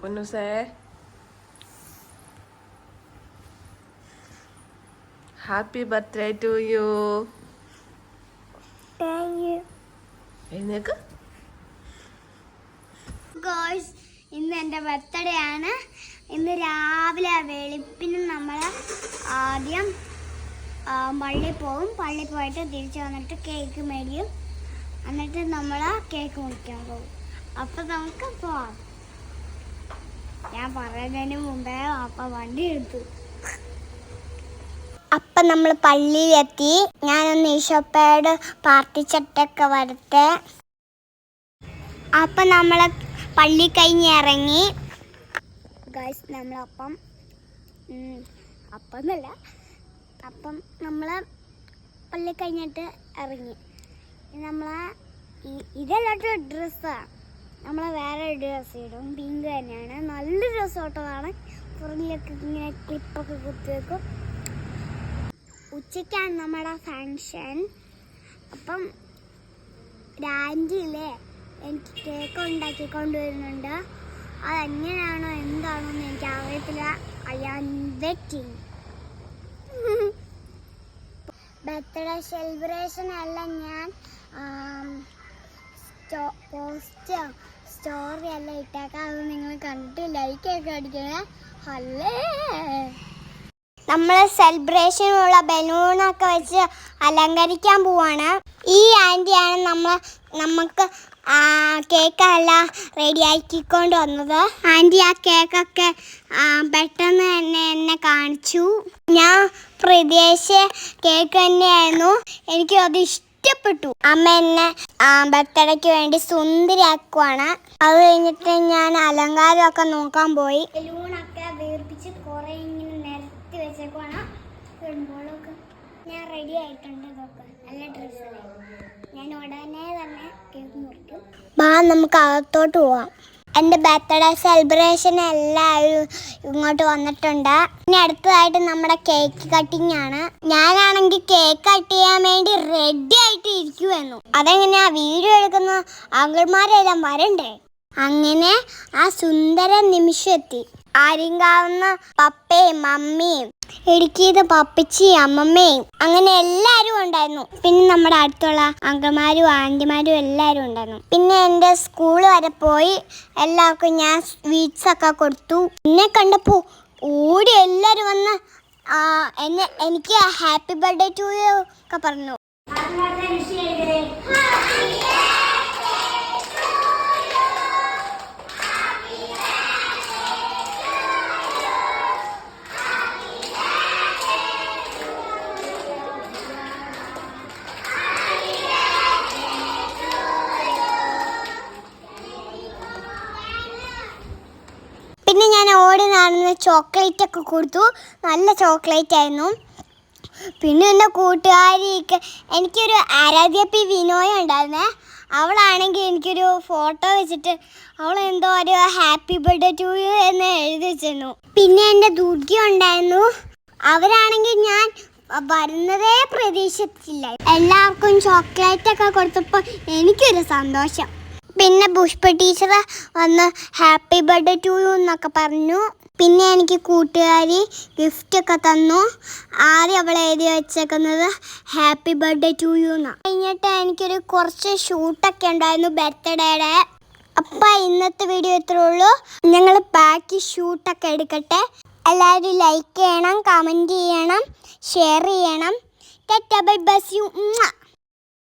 പൊന്നുസേ happy birthday to you. എഴുന്നേക്ക്. ഇന്ന് എൻ്റെ ബർത്ത്ഡേ ആണ്. ഇന്ന് രാവിലെ വെളുപ്പിന് നമ്മൾ ആദ്യം പള്ളിയിൽ പോകും. പള്ളിയിൽ പോയിട്ട് തിരിച്ചു വന്നിട്ട് കേക്ക് മേടിക്കും. എന്നിട്ട് നമ്മൾ കേക്ക് മുറിക്കാൻ പോകും. അപ്പം നമുക്ക് പോവാം. ഞാൻ പറയുന്നതിന് മുമ്പേ അപ്പം വണ്ടി എടുത്തു. അപ്പം നമ്മൾ പള്ളിയിലെത്തി. ഞാനൊന്ന് ഈശോപ്പയോട് പ്രാർത്ഥിച്ചിട്ടൊക്കെ വരട്ടെ. അപ്പം നമ്മൾ പള്ളി കഴിഞ്ഞ് ഇറങ്ങി. ഗൈസ് നമ്മളപ്പം എന്നല്ല അപ്പം നമ്മൾ പള്ളി കഴിഞ്ഞിട്ട് ഇറങ്ങി. നമ്മൾ ഇതെല്ലാത്ത ഡ്രസ്സാണ്. നമ്മൾ വേറെ ഡ്രസ്സ് ഇടും. പിങ്ക് തന്നെയാണ്. നല്ല ഡ്രസ്സോട്ടമാണ്. പുറകിലൊക്കെ ഇങ്ങനെ ക്ലിപ്പൊക്കെ കുത്തിവെക്കും. ഉച്ചയ്ക്കാണ് നമ്മുടെ ഫങ്ഷൻ. അപ്പം ആൻറ്റിയില്ലേ എനിക്ക് കേക്ക് ഉണ്ടാക്കി കൊണ്ടുവരുന്നുണ്ട്. അതെങ്ങനെയാണോ എന്താണോ എന്ന് എനിക്ക് അറിയത്തില്ല. I am waiting. Birthday celebration എല്ലാം ഞാൻ സ്റ്റോറി എല്ലാം ഇട്ടേക്കാം. അത് നിങ്ങൾ കണ്ടിട്ട് ലൈക്കൊക്കെ അടിക്കണേ. അല്ലേ നമ്മൾ സെലിബ്രേഷനുള്ള ബലൂണൊക്കെ വെച്ച് അലങ്കരിക്കാൻ പോവാണ്. ഈ ആൻറ്റിയാണ് നമുക്ക് കേക്കെല്ലാം റെഡിയാക്കിക്കൊണ്ട് വന്നത്. ആൻറ്റി ആ കേക്കൊക്കെ പെട്ടെന്ന് തന്നെ എന്നെ കാണിച്ചു. ഞാൻ പ്രതീക്ഷിച്ച കേക്ക് തന്നെയായിരുന്നു. എനിക്ക് അത് ഇഷ്ടപ്പെട്ടു. അമ്മ എന്നെ ബർത്ത്ഡേക്ക് വേണ്ടി സുന്ദരിയാക്കുവാണ്. അത് കഴിഞ്ഞിട്ട് ഞാൻ അലങ്കാരമൊക്കെ നോക്കാൻ പോയി. ബലൂണൊക്കെ വീർപ്പിച്ച് കുറേ ഇങ്ങനെ നിരത്തി വെച്ചേക്കുവാണ്. ഞാൻ റെഡി ആയിട്ടുണ്ട്. ഇതൊക്കെ നല്ല ഡ്രസ്സാണ്. ഞാൻ ഉടനെ തന്നെ കേക്ക് മുറിക്കും. നമുക്ക് അകത്തോട്ട് പോവാം. എൻ്റെ ബർത്ത്ഡേ സെലിബ്രേഷൻ എല്ലാവരും ഇങ്ങോട്ട് വന്നിട്ടുണ്ട്. ഇനി അടുത്തതായിട്ട് നമ്മുടെ കേക്ക് കട്ടിങ് ആണ്. ഞാനാണെങ്കിൽ കേക്ക് കട്ട് ചെയ്യാൻ വേണ്ടി റെഡി ആയിട്ട് ഇരിക്കുമായിരുന്നു. അതെങ്ങനെയാ വീഡിയോ എടുക്കുന്ന അങ്കിൾമാരെല്ലാം വരണ്ടേ. അങ്ങനെ ആ സുന്ദര നിമിഷം എത്തി. ആര്യങ്കാവുന്ന പപ്പയും മമ്മിയും ഇടുക്കിയത് പപ്പിച്ചിയും അമ്മമ്മയും അങ്ങനെ എല്ലാവരും ഉണ്ടായിരുന്നു. പിന്നെ നമ്മുടെ അടുത്തുള്ള അങ്കമാരും ആൻറ്റിമാരും എല്ലാവരും ഉണ്ടായിരുന്നു. പിന്നെ എൻ്റെ സ്കൂൾ വരെ പോയി. എല്ലാവർക്കും ഞാൻ സ്വീറ്റ്സ് ഒക്കെ കൊടുത്തു. എന്നെ കണ്ടപ്പോൾ ഓടി എല്ലാവരും വന്ന് എനിക്ക് ഹാപ്പി ബർത്ത്ഡേ ടു യു ഒക്കെ പറഞ്ഞു. പിന്നെ ഞാൻ ഓടി നടന്ന് ചോക്ലേറ്റ് ഒക്കെ കൊടുത്തു. നല്ല ചോക്ലേറ്റ് ആയിരുന്നു. പിന്നെ എൻ്റെ കൂട്ടുകാരിക്ക് എനിക്കൊരു ആരാധ്യ പി വിനോയ ഉണ്ടായിരുന്നേ. അവളാണെങ്കിൽ എനിക്കൊരു ഫോട്ടോ വെച്ചിട്ട് അവൾ എന്തോ ഒരു ഹാപ്പി ബർത്ത്ഡേ ടു യു എന്ന് എഴുതി വെച്ചിരുന്നു. പിന്നെ എൻ്റെ ദുർഗ ഉണ്ടായിരുന്നു. അവരാണെങ്കിൽ ഞാൻ വരുന്നതേ പ്രതീക്ഷിച്ചില്ല. എല്ലാവർക്കും ചോക്ലേറ്റ് ഒക്കെ കൊടുത്തപ്പോൾ എനിക്കൊരു സന്തോഷം. പിന്നെ പുഷ്പ ടീച്ചർ വന്ന് ഹാപ്പി ബർത്ത്ഡേ ടു യു എന്നൊക്കെ പറഞ്ഞു. പിന്നെ എനിക്ക് കൂട്ടുകാരി ഗിഫ്റ്റൊക്കെ തന്നു. ആദ്യം അവൾ എഴുതി വെച്ചേക്കുന്നത് ഹാപ്പി ബർത്ത്ഡേ ടു യു എന്നാണ്. കഴിഞ്ഞിട്ട് എനിക്കൊരു കുറച്ച് ഷൂട്ടൊക്കെ ഉണ്ടായിരുന്നു ബർത്ത്ഡേയുടെ. അപ്പം ഇന്നത്തെ വീഡിയോ ഇത്രേ ഉള്ളൂ. ഞങ്ങൾ ബാക്കി ഷൂട്ടൊക്കെ എടുക്കട്ടെ. എല്ലാവരും ലൈക്ക് ചെയ്യണം, കമൻറ്റ് ചെയ്യണം, ഷെയർ ചെയ്യണം. Ta ta bye bye U.